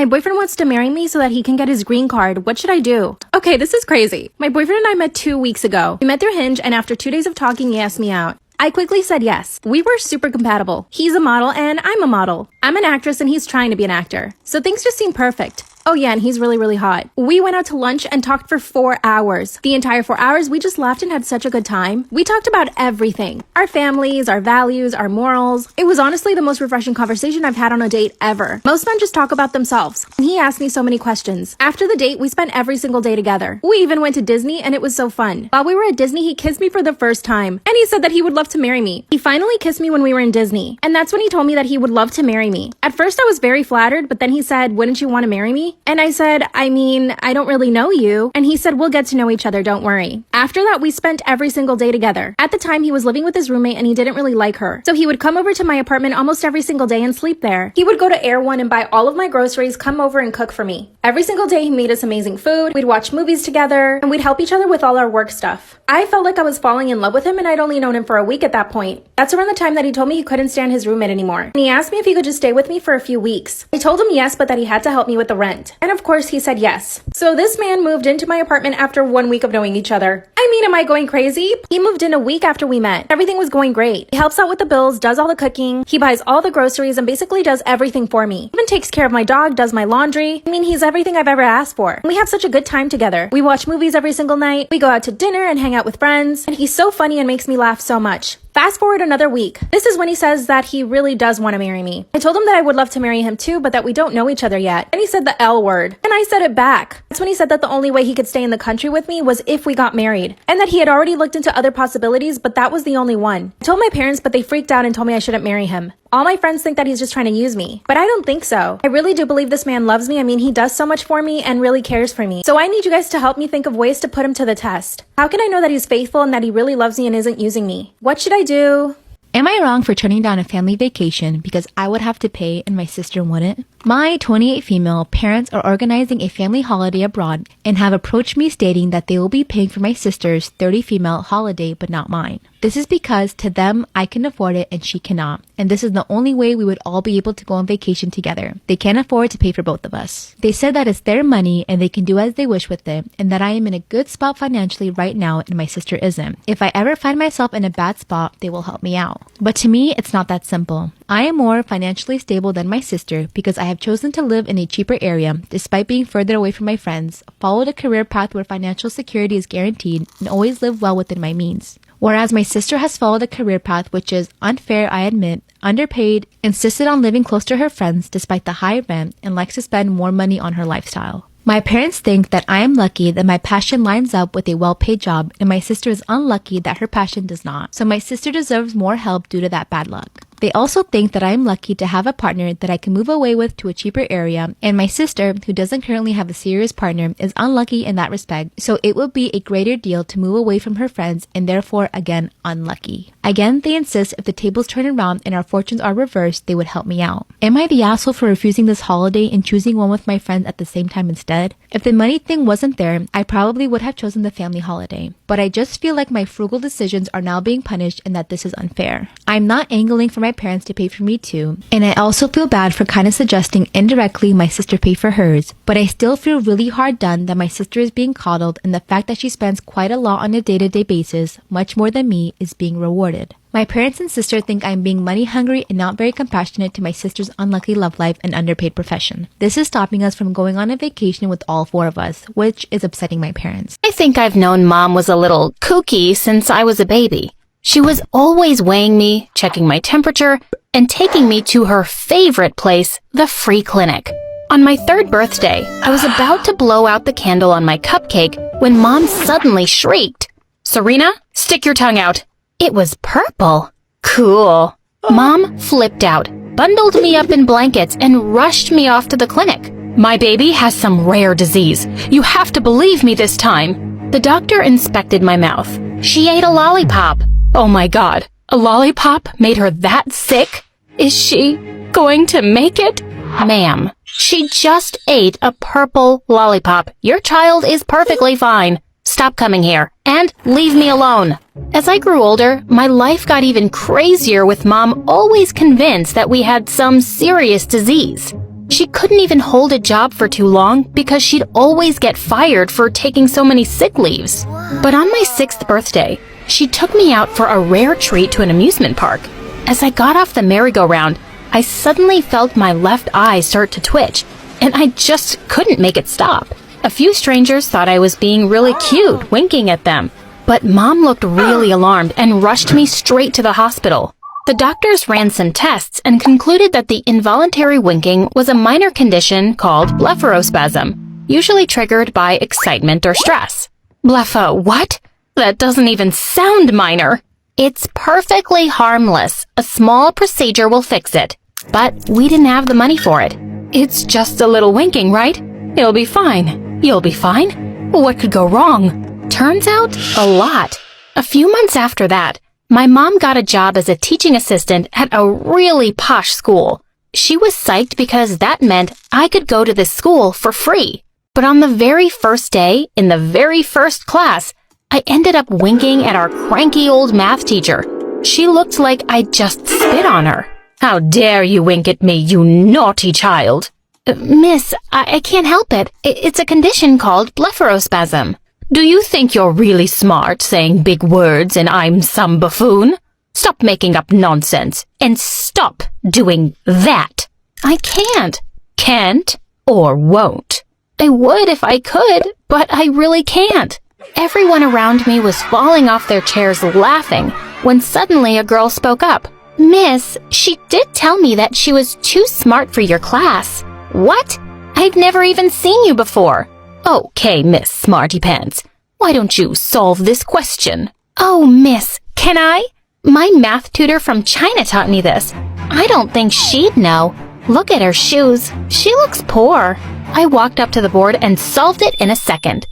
My boyfriend wants to marry me so that he can get his green card. What should I do? Okay, this is crazy. My boyfriend and I met 2 weeks ago. We met through Hinge, and after 2 days of talking, he asked me out. I quickly said yes. We were super compatible. He's a model and I'm a model. I'm an actress and he's trying to be an actor. So things just seem perfect. Oh yeah, and he's really, really hot. We went out to lunch and talked for 4 hours. The entire 4 hours, we just laughed and had such a good time. We talked about everything. Our families, our values, our morals. It was honestly the most refreshing conversation I've had on a date ever. Most men just talk about themselves. And he asked me so many questions. After the date, we spent every single day together. We even went to Disney and it was so fun. While we were at Disney, he kissed me for the first time. And he said that he would love to marry me. He finally kissed me when we were in Disney. And that's when he told me that he would love to marry me. At first, I was very flattered, but then he said, "Wouldn't you want to marry me?" And I said, I mean, I don't really know you. And he said, "We'll get to know each other, don't worry." After that, we spent every single day together. At the time, he was living with his roommate and he didn't really like her. So he would come over to my apartment almost every single day and sleep there. He would go to Air One and buy all of my groceries, come over and cook for me. Every single day, he made us amazing food. We'd watch movies together and we'd help each other with all our work stuff. I felt like I was falling in love with him and I'd only known him for a week at that point. That's around the time that he told me he couldn't stand his roommate anymore. And he asked me if he could just stay with me for a few weeks. I told him yes, but that he had to help me with the rent. And of course, he said yes. So this man moved into my apartment after 1 week of knowing each other. I mean, am I going crazy? He moved in a week after we met. Everything was going great. He helps out with the bills, does all the cooking. He buys all the groceries and basically does everything for me. Even takes care of my dog, does my laundry. I mean, he's everything I've ever asked for. We have such a good time together. We watch movies every single night. We go out to dinner and hang out with friends. And he's so funny and makes me laugh so much. Fast forward another week. This is when he says that he really does want to marry me. I told him that I would love to marry him too, but that we don't know each other yet. And he said the L word. And I said it back. That's when he said that the only way he could stay in the country with me was if we got married. And that he had already looked into other possibilities, but that was the only one. I told my parents, but they freaked out and told me I shouldn't marry him. All my friends think that he's just trying to use me, but I don't think so. I really do believe this man loves me. I mean, he does so much for me and really cares for me. So I need you guys to help me think of ways to put him to the test. How can I know that he's faithful and that he really loves me and isn't using me? What should I do? Am I wrong for turning down a family vacation because I would have to pay and my sister wouldn't? My 28 female parents are organizing a family holiday abroad and have approached me stating that they will be paying for my sister's 30 female holiday but not mine. This is because to them, I can afford it and she cannot. And this is the only way we would all be able to go on vacation together. They can't afford to pay for both of us. They said that it's their money and they can do as they wish with it and that I am in a good spot financially right now and my sister isn't. If I ever find myself in a bad spot, they will help me out. But to me, it's not that simple. I am more financially stable than my sister because I have chosen to live in a cheaper area despite being further away from my friends, followed a career path where financial security is guaranteed, and always live well within my means. Whereas my sister has followed a career path which is unfair, I admit, underpaid, insisted on living close to her friends despite the high rent, and likes to spend more money on her lifestyle. My parents think that I am lucky that my passion lines up with a well-paid job, and my sister is unlucky that her passion does not. So my sister deserves more help due to that bad luck. They also think that I am lucky to have a partner that I can move away with to a cheaper area, and my sister, who doesn't currently have a serious partner, is unlucky in that respect, so it would be a greater deal to move away from her friends and therefore, again, unlucky. Again, they insist if the tables turn around and our fortunes are reversed, they would help me out. Am I the asshole for refusing this holiday and choosing one with my friends at the same time instead? If the money thing wasn't there, I probably would have chosen the family holiday. But I just feel like my frugal decisions are now being punished and that this is unfair. I'm not angling for my parents to pay for me too, and I also feel bad for kind of suggesting indirectly my sister pay for hers, but I still feel really hard done that my sister is being coddled and the fact that she spends quite a lot on a day-to-day basis, much more than me, is being rewarded. My parents and sister think I'm being money hungry and not very compassionate to my sister's unlucky love life and underpaid profession. This is stopping us from going on a vacation with all 4 of us, which is upsetting my parents. I think I've known Mom was a little kooky since I was a baby. She was always weighing me, checking my temperature, and taking me to her favorite place, the free clinic. On my 3rd birthday, I was about to blow out the candle on my cupcake when Mom suddenly shrieked, "Serena, stick your tongue out." It was purple. Cool. Mom flipped out, bundled me up in blankets, and rushed me off to the clinic. "My baby has some rare disease. You have to believe me this time." The doctor inspected my mouth. She ate a lollipop. Oh my God, a lollipop made her that sick? Is she going to make it? Ma'am, she just ate a purple lollipop. Your child is perfectly fine. Stop coming here and leave me alone. As I grew older, my life got even crazier with Mom always convinced that we had some serious disease. She couldn't even hold a job for too long because she'd always get fired for taking so many sick leaves. But on my 6th birthday, she took me out for a rare treat to an amusement park. As I got off the merry-go-round, I suddenly felt my left eye start to twitch, and I just couldn't make it stop. A few strangers thought I was being really cute, winking at them, but Mom looked really alarmed and rushed me straight to the hospital. The doctors ran some tests and concluded that the involuntary winking was a minor condition called blepharospasm, usually triggered by excitement or stress. What? That doesn't even sound minor. It's perfectly harmless. A small procedure will fix it. But we didn't have the money for it. It's just a little winking, right? It'll be fine. You'll be fine. What could go wrong? Turns out, a lot. A few months after that, my mom got a job as a teaching assistant at a really posh school. She was psyched because that meant I could go to this school for free. But on the very first day, in the very first class, I ended up winking at our cranky old math teacher. She looked like I'd just spit on her. How dare you wink at me, you naughty child? Miss, I can't help it. It's a condition called blepharospasm. Do you think you're really smart saying big words and I'm some buffoon? Stop making up nonsense and stop doing that. I can't. Can't or won't. I would if I could, but I really can't. Everyone around me was falling off their chairs laughing when suddenly a girl spoke up. Miss, she did tell me that she was too smart for your class. What? I've never even seen you before. Okay, Miss Smarty Pants, why don't you solve this question? Oh, Miss, can I? My math tutor from China taught me this. I don't think she'd know. Look at her shoes. She looks poor. I walked up to the board and solved it in a second.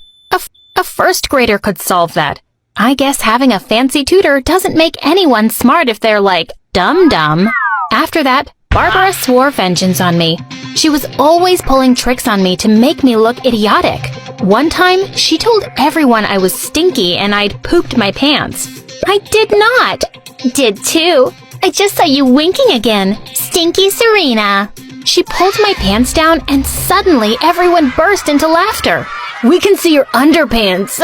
A first grader could solve that. I guess having a fancy tutor doesn't make anyone smart if they're like, dumb. After that, Barbara swore vengeance on me. She was always pulling tricks on me to make me look idiotic. One time, she told everyone I was stinky and I'd pooped my pants. I did not. Did too. I just saw you winking again. Stinky Serena. She pulled my pants down and suddenly everyone burst into laughter. We can see your underpants.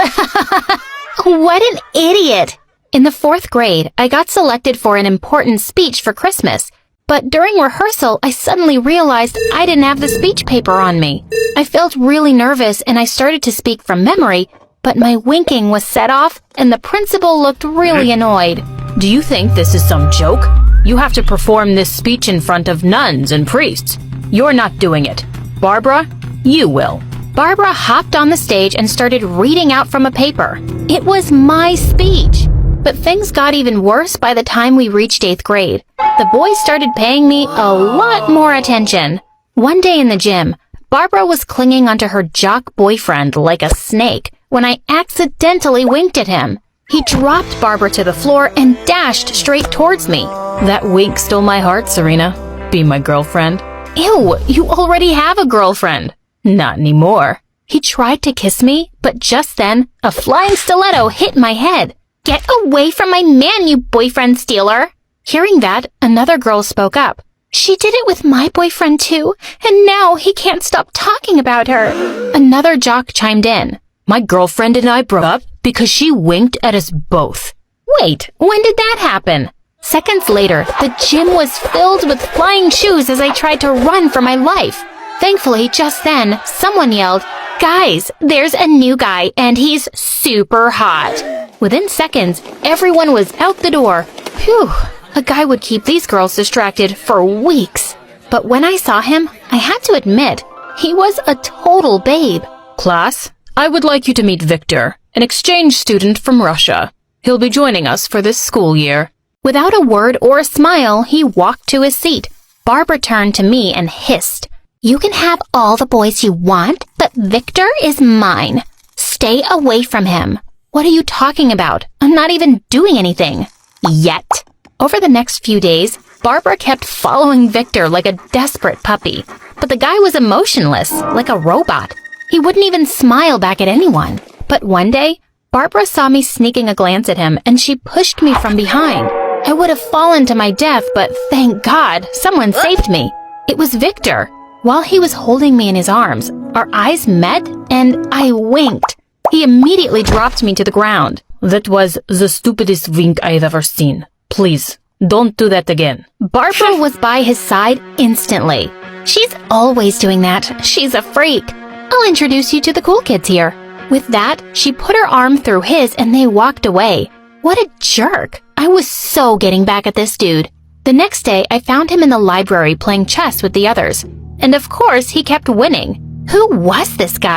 What an idiot. In the 4th grade, I got selected for an important speech for Christmas. But during rehearsal, I suddenly realized I didn't have the speech paper on me. I felt really nervous and I started to speak from memory, but my winking was set off and the principal looked really annoyed. Do you think this is some joke? You have to perform this speech in front of nuns and priests. You're not doing it. Barbara, you will. Barbara hopped on the stage and started reading out from a paper. It was my speech. But things got even worse by the time we reached 8th grade. The boys started paying me a lot more attention. One day in the gym, Barbara was clinging onto her jock boyfriend like a snake when I accidentally winked at him. He dropped Barbara to the floor and dashed straight towards me. That wink stole my heart, Serena. Be my girlfriend. Ew, you already have a girlfriend. Not anymore. He tried to kiss me, but just then, a flying stiletto hit my head. Get away from my man, you boyfriend stealer! Hearing that, another girl spoke up. She did it with my boyfriend too, and now he can't stop talking about her. Another jock chimed in. My girlfriend and I broke up because she winked at us both. Wait, when did that happen? Seconds later, the gym was filled with flying shoes as I tried to run for my life. Thankfully, just then, someone yelled, Guys, there's a new guy and he's super hot. Within seconds, everyone was out the door. Phew, a guy would keep these girls distracted for weeks. But when I saw him, I had to admit, he was a total babe. Class, I would like you to meet Victor, an exchange student from Russia. He'll be joining us for this school year. Without a word or a smile, he walked to his seat. Barbara turned to me and hissed, You can have all the boys you want, but Victor is mine. Stay away from him. What are you talking about? I'm not even doing anything. Yet. Over the next few days, Barbara kept following Victor like a desperate puppy. But the guy was emotionless, like a robot. He wouldn't even smile back at anyone. But one day, Barbara saw me sneaking a glance at him and she pushed me from behind. I would have fallen to my death, but thank God, someone saved me. It was Victor. While he was holding me in his arms, our eyes met and I winked. He immediately dropped me to the ground. That was the stupidest wink I've ever seen. Please, don't do that again. Barbara was by his side instantly. She's always doing that. She's a freak. I'll introduce you to the cool kids here. With that, she put her arm through his and they walked away. What a jerk. I was so getting back at this dude. The next day, I found him in the library playing chess with the others. And of course, he kept winning. Who was this guy?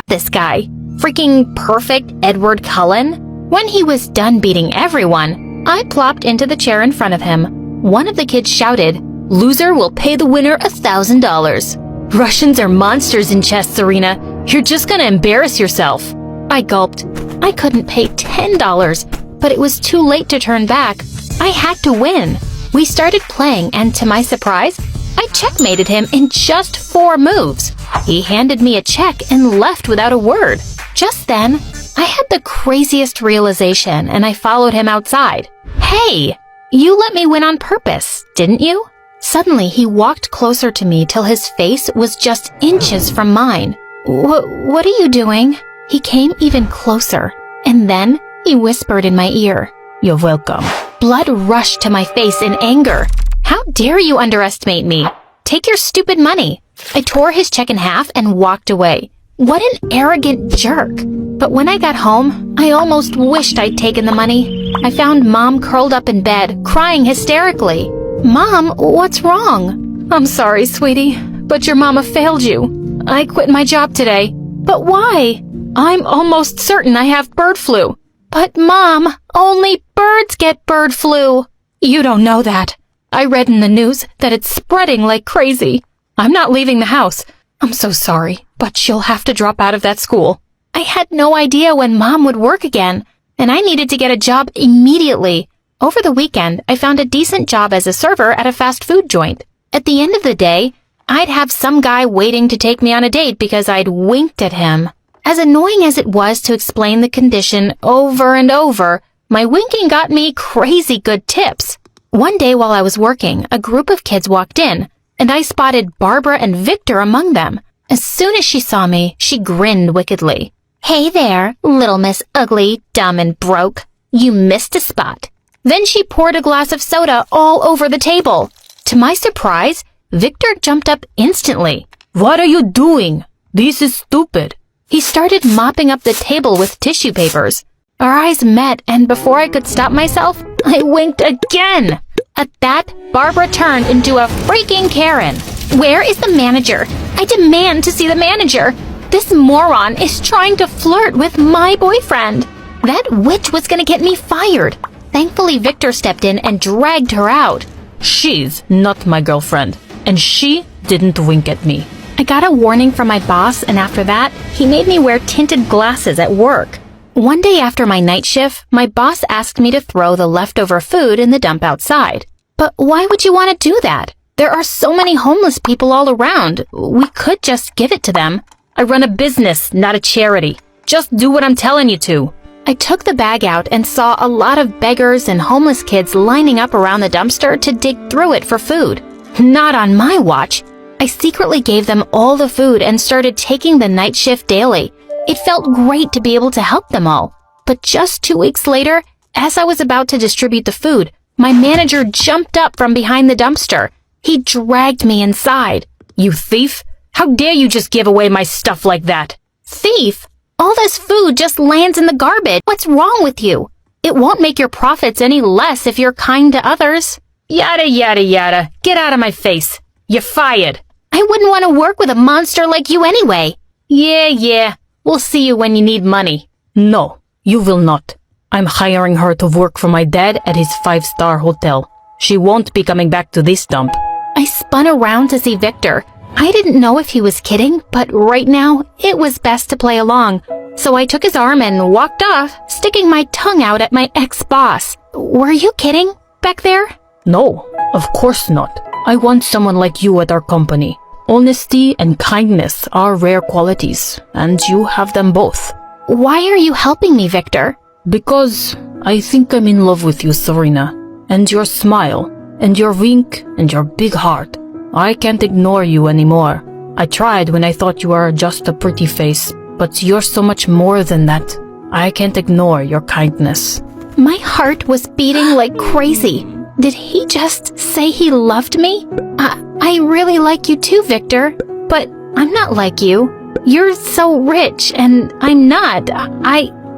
Freaking perfect Edward Cullen? When he was done beating everyone, I plopped into the chair in front of him. One of the kids shouted, "Loser will pay the winner $1,000. Russians are monsters in chess, Serena. You're just gonna embarrass yourself." I gulped. I couldn't pay $10, but it was too late to turn back. I had to win. We started playing, and to my surprise, I checkmated him in just 4 moves. He handed me a check and left without a word. Just then, I had the craziest realization, and I followed him outside. "Hey, you let me win on purpose, didn't you?" Suddenly, he walked closer to me till his face was just inches from mine. What are you doing?" He came even closer, and then he whispered in my ear. You're welcome. Blood rushed to my face in anger. "How dare you underestimate me? Take your stupid money." I tore his check in half and walked away. What an arrogant jerk. But when I got home, I almost wished I'd taken the money. I found Mom curled up in bed, crying hysterically. "Mom, what's wrong?" "I'm sorry, sweetie, but your mama failed you. I quit my job today." "But why?" "I'm almost certain I have bird flu." "But Mom, only birds get bird flu." "You don't know that. I read in the news that it's spreading like crazy. I'm not leaving the house. I'm so sorry, but you'll have to drop out of that school." I had no idea when Mom would work again, and I needed to get a job immediately. Over the weekend, I found a decent job as a server at a fast food joint. At the end of the day, I'd have some guy waiting to take me on a date because I'd winked at him. As annoying as it was to explain the condition over and over, my winking got me crazy good tips. One day while I was working, a group of kids walked in, and I spotted Barbara and Victor among them. As soon as she saw me, she grinned wickedly. "Hey there, little Miss Ugly, Dumb, and Broke. You missed a spot." Then she poured a glass of soda all over the table. To my surprise, Victor jumped up instantly. What are you doing? This is stupid. He started mopping up the table with tissue papers. Our eyes met, and before I could stop myself, I winked again. At that, Barbara turned into a freaking Karen. "Where is the manager? I demand to see the manager. This moron is trying to flirt with my boyfriend." That witch was gonna get me fired. Thankfully, Victor stepped in and dragged her out. She's not my girlfriend, and she didn't wink at me. I got a warning from my boss, and after that, he made me wear tinted glasses at work. One day after my night shift, my boss asked me to throw the leftover food in the dump outside. But why would you want to do that? There are so many homeless people all around. We could just give it to them. I run a business, not a charity. Just do what I'm telling you to. I took the bag out and saw a lot of beggars and homeless kids lining up around the dumpster to dig through it for food. Not on my watch. I secretly gave them all the food and started taking the night shift daily. It felt great to be able to help them all. But just 2 weeks later, as I was about to distribute the food, my manager jumped up from behind the dumpster. He dragged me inside. You thief! How dare you just give away my stuff like that? Thief? All this food just lands in the garbage. What's wrong with you? It won't make your profits any less if you're kind to others. Yada, yada, yada. Get out of my face. You're fired. I wouldn't want to work with a monster like you anyway. Yeah. We'll see you when you need money. No, you will not. I'm hiring her to work for my dad at his 5-star hotel. She won't be coming back to this dump. I spun around to see Victor. I didn't know if he was kidding, but right now, it was best to play along. So I took his arm and walked off, sticking my tongue out at my ex-boss. Were you kidding back there? No, of course not. I want someone like you at our company. Honesty and kindness are rare qualities, and you have them both. Why are you helping me, Victor? Because I think I'm in love with you, Serena. And your smile, and your wink, and your big heart. I can't ignore you anymore. I tried when I thought you were just a pretty face, but you're so much more than that. I can't ignore your kindness. My heart was beating like crazy. Did he just say he loved me? I really like you too, Victor, but I'm not like you. You're so rich and I'm not.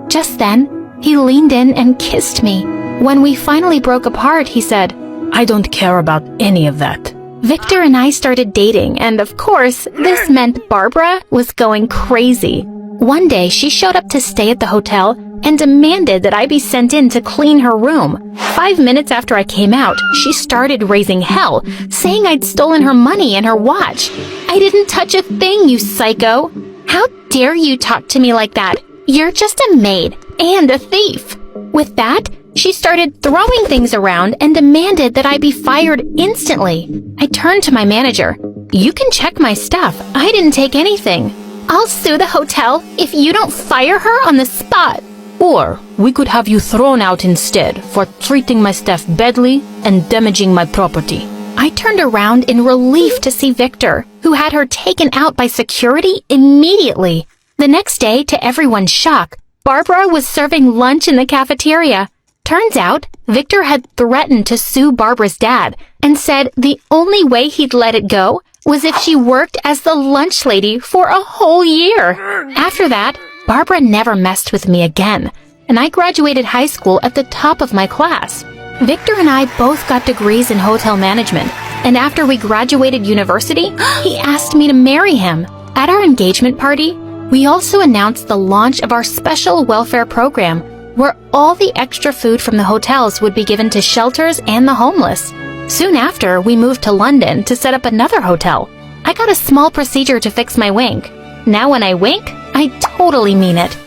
Just then, he leaned in and kissed me. When we finally broke apart, he said, I don't care about any of that. Victor and I started dating, and of course, this meant Barbara was going crazy. One day, she showed up to stay at the hotel and demanded that I be sent in to clean her room. 5 minutes after I came out, she started raising hell, saying I'd stolen her money and her watch. I didn't touch a thing, you psycho. How dare you talk to me like that? You're just a maid and a thief. With that, she started throwing things around and demanded that I be fired instantly. I turned to my manager. You can check my stuff. I didn't take anything. I'll sue the hotel if you don't fire her on the spot. Or we could have you thrown out instead for treating my staff badly and damaging my property. I turned around in relief to see Victor, who had her taken out by security immediately. The next day, to everyone's shock, Barbara was serving lunch in the cafeteria. Turns out, Victor had threatened to sue Barbara's dad and said the only way he'd let it go was if she worked as the lunch lady for a whole year. After that, Barbara never messed with me again, and I graduated high school at the top of my class. Victor and I both got degrees in hotel management, and after we graduated university, he asked me to marry him. At our engagement party, we also announced the launch of our special welfare program, where all the extra food from the hotels would be given to shelters and the homeless. Soon after, we moved to London to set up another hotel. I got a small procedure to fix my wink. Now when I wink, I totally mean it.